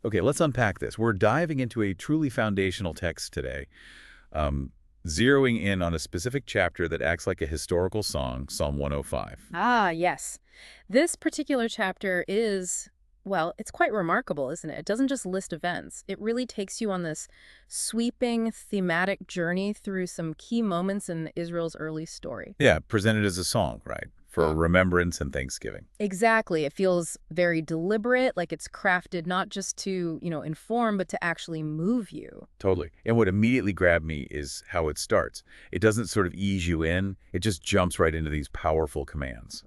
Okay, let's unpack this. We're diving into a truly foundational text today, zeroing in on a specific chapter that acts like a historical song, Psalm 105. Ah, yes. This particular chapter is, well, it's quite remarkable, isn't it? It doesn't just list events. It really takes you on this sweeping thematic journey through some key moments in Israel's early story. Yeah, presented as a song, right? For remembrance and thanksgiving. Exactly. It feels very deliberate, like it's crafted not just to, inform, but to actually move you. Totally. And what immediately grabbed me is how it starts. It doesn't sort of ease you in. It just jumps right into these powerful commands.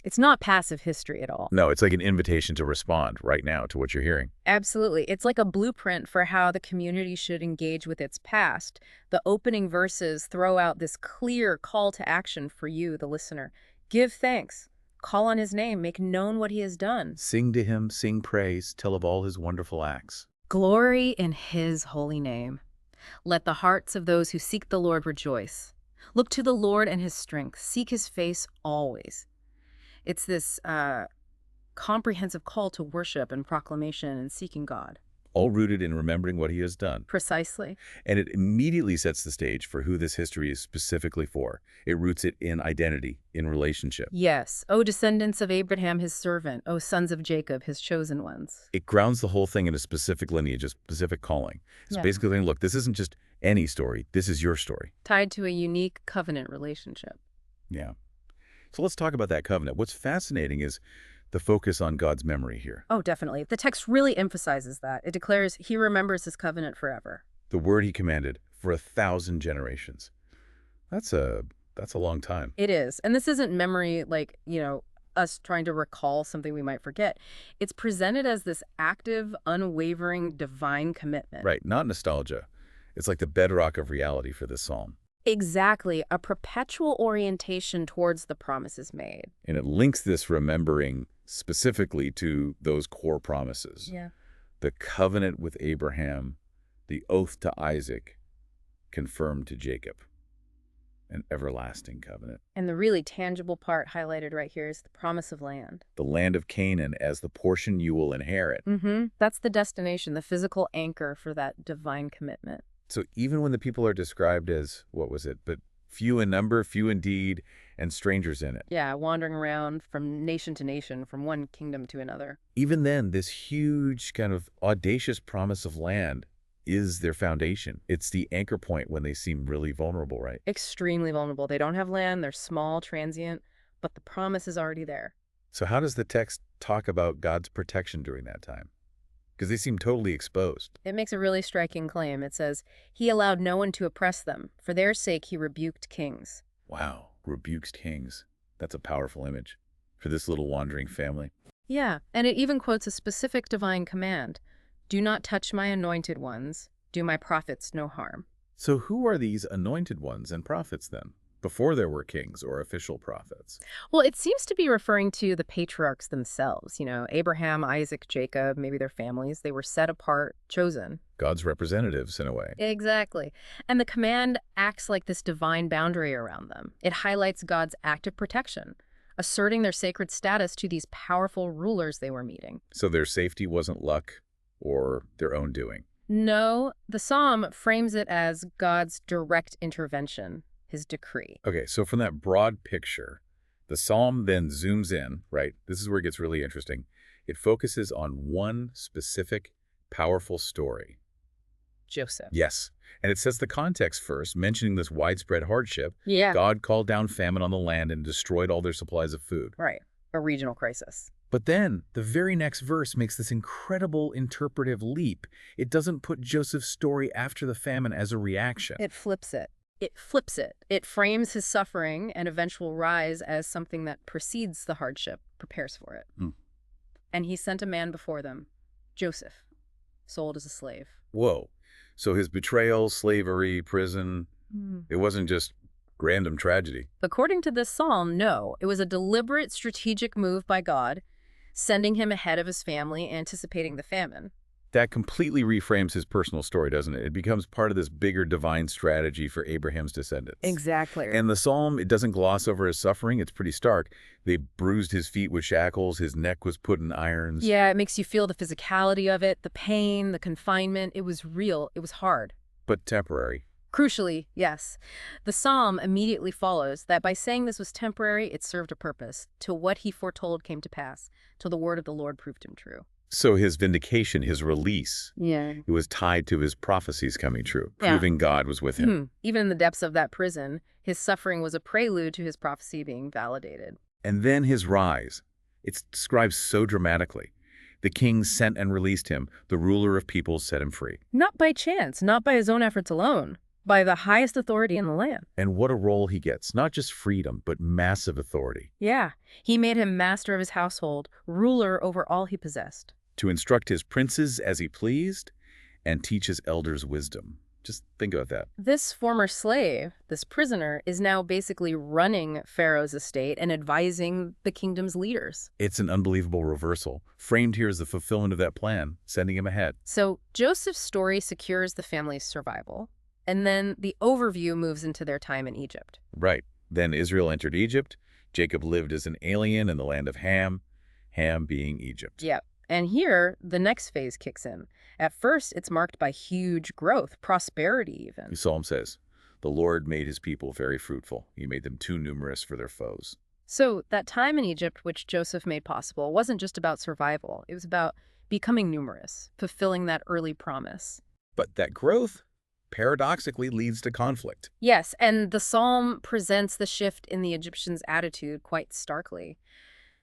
It's not passive history at all. No, it's like an invitation to respond right now to what you're hearing. Absolutely. It's like a blueprint for how the community should engage with its past. The opening verses throw out this clear call to action for you, the listener. Give thanks. Call on his name. Make known what he has done. Sing to him, sing praise, tell of all his wonderful acts. Glory in his holy name. Let the hearts of those who seek the Lord rejoice. Look to the Lord and his strength. Seek his face always. It's this comprehensive call to worship and proclamation and seeking God. All rooted in remembering what he has done. Precisely. And it immediately sets the stage for who this history is specifically for. It roots it in identity, in relationship. Yes. O descendants of Abraham, his servant. O sons of Jacob, his chosen ones. It grounds the whole thing in a specific lineage, a specific calling. It's Yeah. basically saying, look, this isn't just any story. This is your story. Tied to a unique covenant relationship. Yeah. So let's talk about that covenant. What's fascinating is the focus on God's memory here. Oh, definitely. The text really emphasizes that. It declares he remembers his covenant forever. The word he commanded for 1,000 generations. That's a long time. It is. And this isn't memory like, us trying to recall something we might forget. It's presented as this active, unwavering, divine commitment. Right, not nostalgia. It's like the bedrock of reality for this psalm. Exactly. A perpetual orientation towards the promises made. And it links this remembering specifically to those core promises. Yeah. The covenant with Abraham, the oath to Isaac, confirmed to Jacob. An everlasting covenant. And the really tangible part highlighted right here is the promise of land. The land of Canaan as the portion you will inherit. That's the destination, the physical anchor for that divine commitment. So even when the people are described as, what was it, but few in number, few indeed, and strangers in it. Yeah, wandering around from nation to nation, from one kingdom to another. Even then, this huge kind of audacious promise of land is their foundation. It's the anchor point when they seem really vulnerable, right? Extremely vulnerable. They don't have land, they're small, transient, but the promise is already there. So how does the text talk about God's protection during that time? Because they seem totally exposed. It makes a really striking claim. It says, he allowed no one to oppress them. For their sake, he rebuked kings. Wow, rebukes kings. That's a powerful image for this little wandering family. Yeah, and it even quotes a specific divine command. Do not touch my anointed ones. Do my prophets no harm. So who are these anointed ones and prophets then? Before there were kings or official prophets. Well, it seems to be referring to the patriarchs themselves. Abraham, Isaac, Jacob, maybe their families. They were set apart, chosen. God's representatives, in a way. Exactly. And the command acts like this divine boundary around them. It highlights God's active protection, asserting their sacred status to these powerful rulers they were meeting. So their safety wasn't luck or their own doing. No, the psalm frames it as God's direct intervention, his decree. Okay, so from that broad picture, the psalm then zooms in, right? This is where it gets really interesting. It focuses on one specific, powerful story. Joseph. Yes, and it sets the context first, mentioning this widespread hardship. Yeah. God called down famine on the land and destroyed all their supplies of food. Right. A regional crisis. But then, the very next verse makes this incredible interpretive leap. It doesn't put Joseph's story after the famine as a reaction. It flips it. It flips it. It frames his suffering and eventual rise as something that precedes the hardship, prepares for it. And he sent a man before them, Joseph, sold as a slave. Whoa. So his betrayal, slavery, prison, it wasn't just random tragedy. According to this psalm, no. It was a deliberate strategic move by God, sending him ahead of his family, anticipating the famine. That completely reframes his personal story, doesn't it? It becomes part of this bigger divine strategy for Abraham's descendants. Exactly. And the psalm, it doesn't gloss over his suffering. It's pretty stark. They bruised his feet with shackles. His neck was put in irons. Yeah, it makes you feel the physicality of it, the pain, the confinement. It was real. It was hard. But temporary. Crucially, yes. The psalm immediately follows that by saying this was temporary, it served a purpose, till what he foretold came to pass, till the word of the Lord proved him true. So his vindication, his release, Yeah. it was tied to his prophecies coming true, Yeah. proving God was with him. Even in the depths of that prison, his suffering was a prelude to his prophecy being validated. And then his rise. It's described so dramatically. The king sent and released him. The ruler of peoples set him free. Not by chance, not by his own efforts alone, by the highest authority in the land. And what a role he gets. Not just freedom, but massive authority. Yeah, he made him master of his household, ruler over all he possessed. To instruct his princes as he pleased, and teach his elders wisdom. Just think about that. This former slave, this prisoner, is now basically running Pharaoh's estate and advising the kingdom's leaders. It's an unbelievable reversal, framed here as the fulfillment of that plan, sending him ahead. So Joseph's story secures the family's survival, and then the overview moves into their time in Egypt. Right. Then Israel entered Egypt. Jacob lived as an alien in the land of Ham, Ham being Egypt. Yep. And here, the next phase kicks in. At first, it's marked by huge growth, prosperity even. The psalm says, "The Lord made his people very fruitful. He made them too numerous for their foes." So that time in Egypt, which Joseph made possible, wasn't just about survival. It was about becoming numerous, fulfilling that early promise. But that growth, paradoxically, leads to conflict. Yes, and the psalm presents the shift in the Egyptians' attitude quite starkly.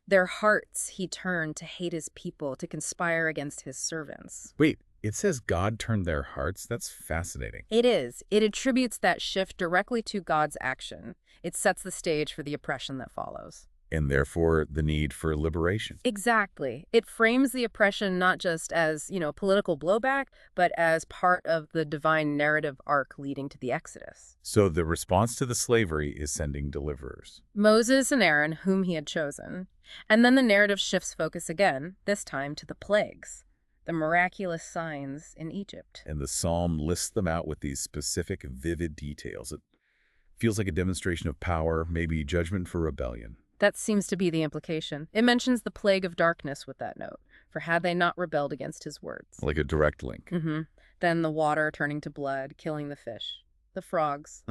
Their hearts he turned to hate his people, to conspire against his servants. Wait, it says God turned their hearts? That's fascinating. It is. It attributes that shift directly to God's action. It sets the stage for the oppression that follows. And therefore, the need for liberation. Exactly. It frames the oppression not just as, political blowback, but as part of the divine narrative arc leading to the Exodus. So the response to the slavery is sending deliverers. Moses and Aaron, whom he had chosen. And then the narrative shifts focus again, this time to the plagues, the miraculous signs in Egypt. And the psalm lists them out with these specific, vivid details. It feels like a demonstration of power, maybe judgment for rebellion. That seems to be the implication. It mentions the plague of darkness with that note, for had they not rebelled against his words. Like a direct link. Then the water turning to blood, killing the fish, the frogs,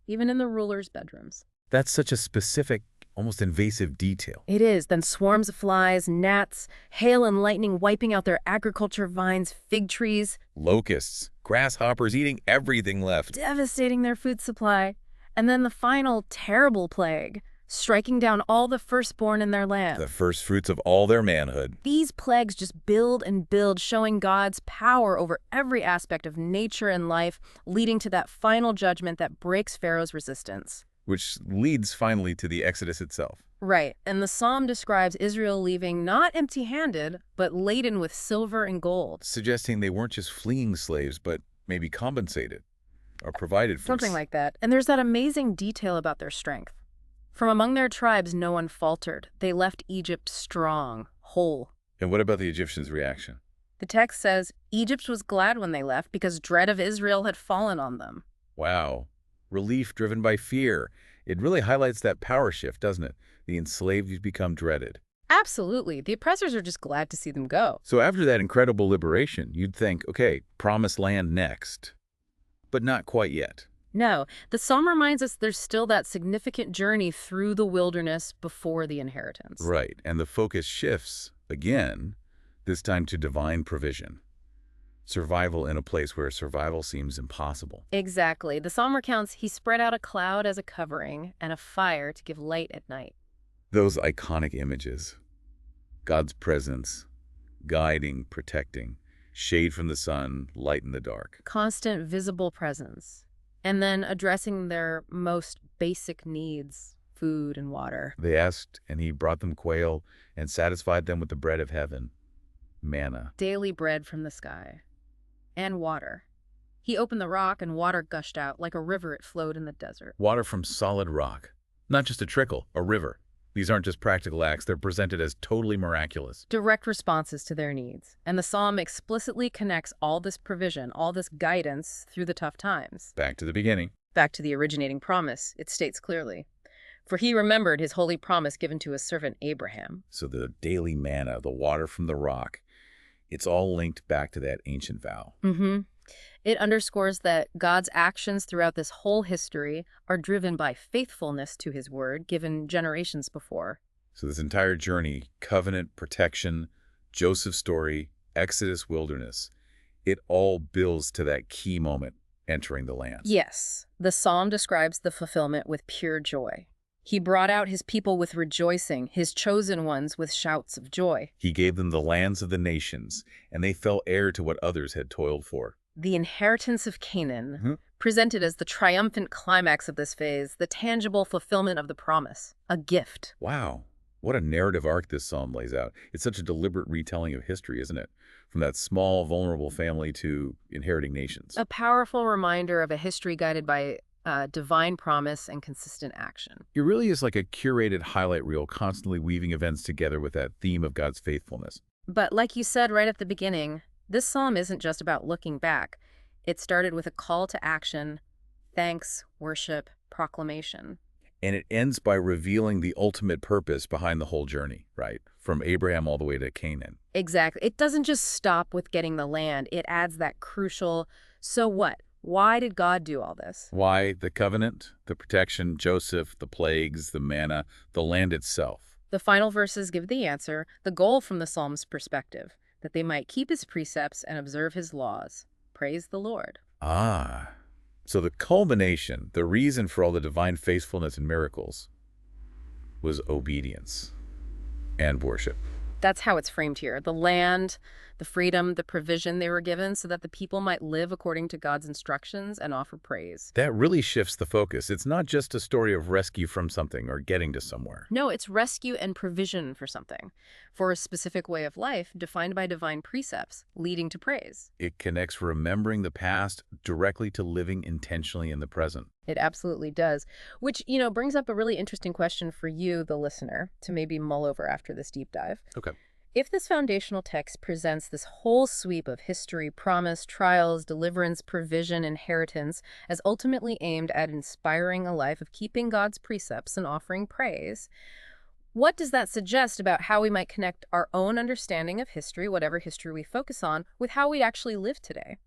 even in the rulers' bedrooms. That's such a specific, almost invasive detail. It is. Then swarms of flies, gnats, hail and lightning wiping out their agriculture vines, fig trees. Locusts, grasshoppers eating everything left. Devastating their food supply. And then the final terrible plague, striking down all the firstborn in their land. The first fruits of all their manhood. These plagues just build and build, showing God's power over every aspect of nature and life, leading to that final judgment that breaks Pharaoh's resistance. Which leads finally to the Exodus itself. Right, and the psalm describes Israel leaving not empty-handed, but laden with silver and gold. Suggesting they weren't just fleeing slaves, but maybe compensated or provided for. Something like that. And there's that amazing detail about their strength. From among their tribes, no one faltered. They left Egypt strong, whole. And what about the Egyptians' reaction? The text says, Egypt was glad when they left because dread of Israel had fallen on them. Wow. Relief driven by fear. It really highlights that power shift, doesn't it? The enslaved become dreaded. Absolutely. The oppressors are just glad to see them go. So after that incredible liberation, you'd think, okay, promised land next. But not quite yet. No, the psalm reminds us there's still that significant journey through the wilderness before the inheritance. Right, and the focus shifts, again, this time to divine provision. Survival in a place where survival seems impossible. Exactly. The psalm recounts he spread out a cloud as a covering and a fire to give light at night. Those iconic images. God's presence, guiding, protecting, shade from the sun, light in the dark. Constant visible presence. And then addressing their most basic needs, food and water. They asked, and he brought them quail and satisfied them with the bread of heaven, manna. Daily bread from the sky. And water. He opened the rock and water gushed out like a river. It flowed in the desert. Water from solid rock. Not just a trickle, a river. These aren't just practical acts, they're presented as totally miraculous. Direct responses to their needs. And the psalm explicitly connects all this provision, all this guidance through the tough times. Back to the beginning. Back to the originating promise, it states clearly, "For he remembered his holy promise given to his servant Abraham." So the daily manna, the water from the rock, it's all linked back to that ancient vow. It underscores that God's actions throughout this whole history are driven by faithfulness to his word given generations before. So this entire journey, covenant, protection, Joseph's story, Exodus, wilderness, it all builds to that key moment, entering the land. Yes, the psalm describes the fulfillment with pure joy. He brought out his people with rejoicing, his chosen ones with shouts of joy. He gave them the lands of the nations, and they fell heir to what others had toiled for. The inheritance of Canaan, presented as the triumphant climax of this phase, the tangible fulfillment of the promise, a gift. Wow, what a narrative arc this psalm lays out. It's such a deliberate retelling of history, isn't it? From that small, vulnerable family to inheriting nations. A powerful reminder of a history guided by divine promise and consistent action. It really is like a curated highlight reel, constantly weaving events together with that theme of God's faithfulness. But like you said right at the beginning, this psalm isn't just about looking back. It started with a call to action, thanks, worship, proclamation. And it ends by revealing the ultimate purpose behind the whole journey, right? From Abraham all the way to Canaan. Exactly. It doesn't just stop with getting the land. It adds that crucial, so what? Why did God do all this? Why? The covenant, the protection, Joseph, the plagues, the manna, the land itself. The final verses give the answer, the goal from the psalm's perspective, that they might keep his precepts and observe his laws. Praise the Lord. Ah, so the culmination, the reason for all the divine faithfulness and miracles was obedience and worship. That's how it's framed here. The land, the freedom, the provision they were given so that the people might live according to God's instructions and offer praise. That really shifts the focus. It's not just a story of rescue from something or getting to somewhere. No, it's rescue and provision for something, for a specific way of life defined by divine precepts, leading to praise. It connects remembering the past directly to living intentionally in the present. It absolutely does, which, brings up a really interesting question for you, the listener, to maybe mull over after this deep dive. Okay. If this foundational text presents this whole sweep of history, promise, trials, deliverance, provision, inheritance, as ultimately aimed at inspiring a life of keeping God's precepts and offering praise, what does that suggest about how we might connect our own understanding of history, whatever history we focus on, with how we actually live today?